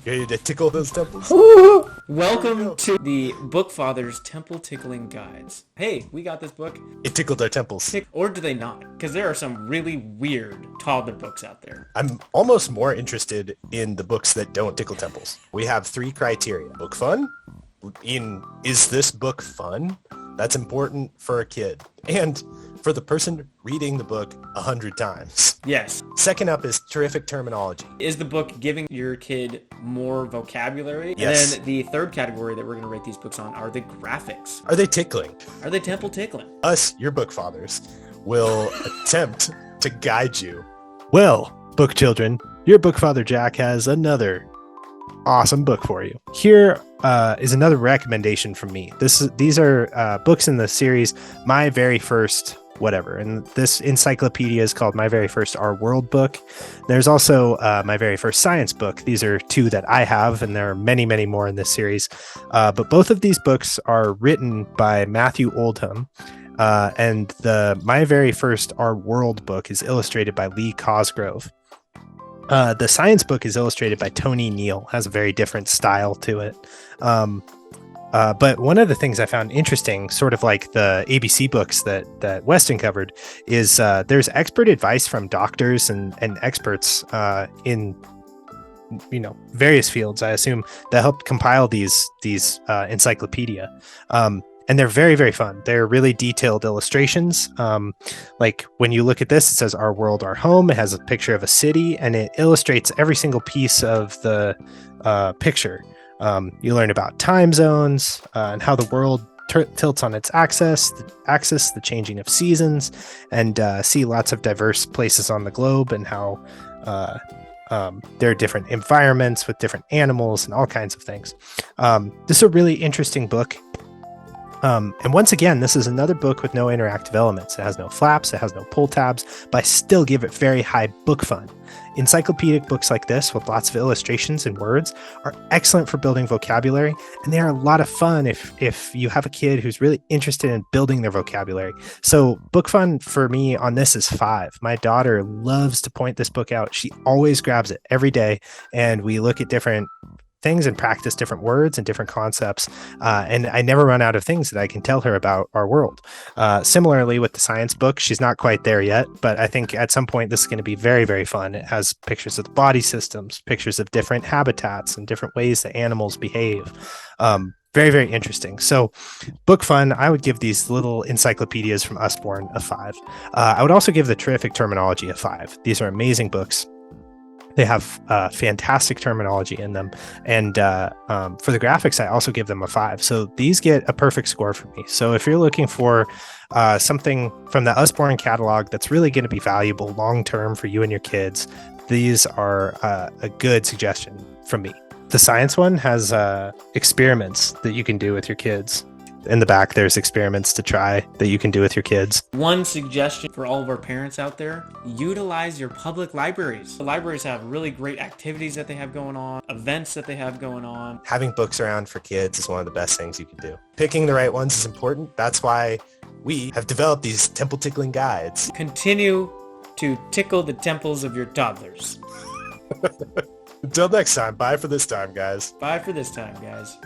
Ready to tickle those temples? Welcome to the Bookfather's Temple Tickling Guides. Hey, we got this book. It tickled our temples. Or do they not? Because there are some really weird toddler books out there. I'm almost more interested in the books that don't tickle temples. We have 3 criteria. Book fun? Is this book fun? That's important for a kid. And for the person reading the book 100 times. Yes. Second up is terrific terminology. Is the book giving your kid more vocabulary? Yes. And then the third category that we're going to rate these books on are the graphics. Are they tickling? Are they temple tickling? Us, your book fathers, will attempt to guide you. Well, book children, your book father Jack has another awesome book for you. Here is another recommendation from me. These are books in the series My Very First whatever, and this encyclopedia is called My Very First Our World book. There's also My Very First Science book. These are 2 that I have, and there are many, many more in this series. But both of these books are written by Matthew Oldham, and the My Very First Our World book is illustrated by Lee Cosgrove. The science book is illustrated by Tony Neal, has a very different style to it. But one of the things I found interesting, sort of like the ABC books that Weston covered, is there's expert advice from doctors and experts in various fields, I assume, that helped compile these encyclopedia. And they're very, very fun. They're really detailed illustrations. Like when you look at this, it says Our World, Our Home. It has a picture of a city, and it illustrates every single piece of the picture. You learn about time zones and how the world tilts on its axis, the changing of seasons, and see lots of diverse places on the globe and how there are different environments with different animals and all kinds of things. This is a really interesting book. And once again, this is another book with no interactive elements. It has no flaps, it has no pull tabs, but I still give it very high book fun. Encyclopedic books like this with lots of illustrations and words are excellent for building vocabulary, and they are a lot of fun if you have a kid who's really interested in building their vocabulary. So book fun for me on this is 5. My daughter loves to point this book out. She always grabs it every day, and we look at different things and practice different words and different concepts. And I never run out of things that I can tell her about our world. Similarly with the science book, she's not quite there yet, but I think at some point this is going to be very, very fun. It has pictures of the body systems, pictures of different habitats and different ways that animals behave. Very, very interesting. So book fun, I would give these little encyclopedias from Usborne a 5. I would also give the terrific terminology a 5. These are amazing books. They have fantastic terminology in them. And for the graphics, I also give them a 5. So these get a perfect score for me. So if you're looking for something from the Usborne catalog that's really going to be valuable long-term for you and your kids, these are a good suggestion from me. The science one has experiments that you can do with your kids. In the back, there's experiments to try that you can do with your kids. One suggestion for all of our parents out there, utilize your public libraries. The libraries have really great activities that they have going on, events that they have going on. Having books around for kids is one of the best things you can do. Picking the right ones is important. That's why we have developed these temple tickling guides. Continue to tickle the temples of your toddlers. Until next time, bye for this time, guys. Bye for this time, guys.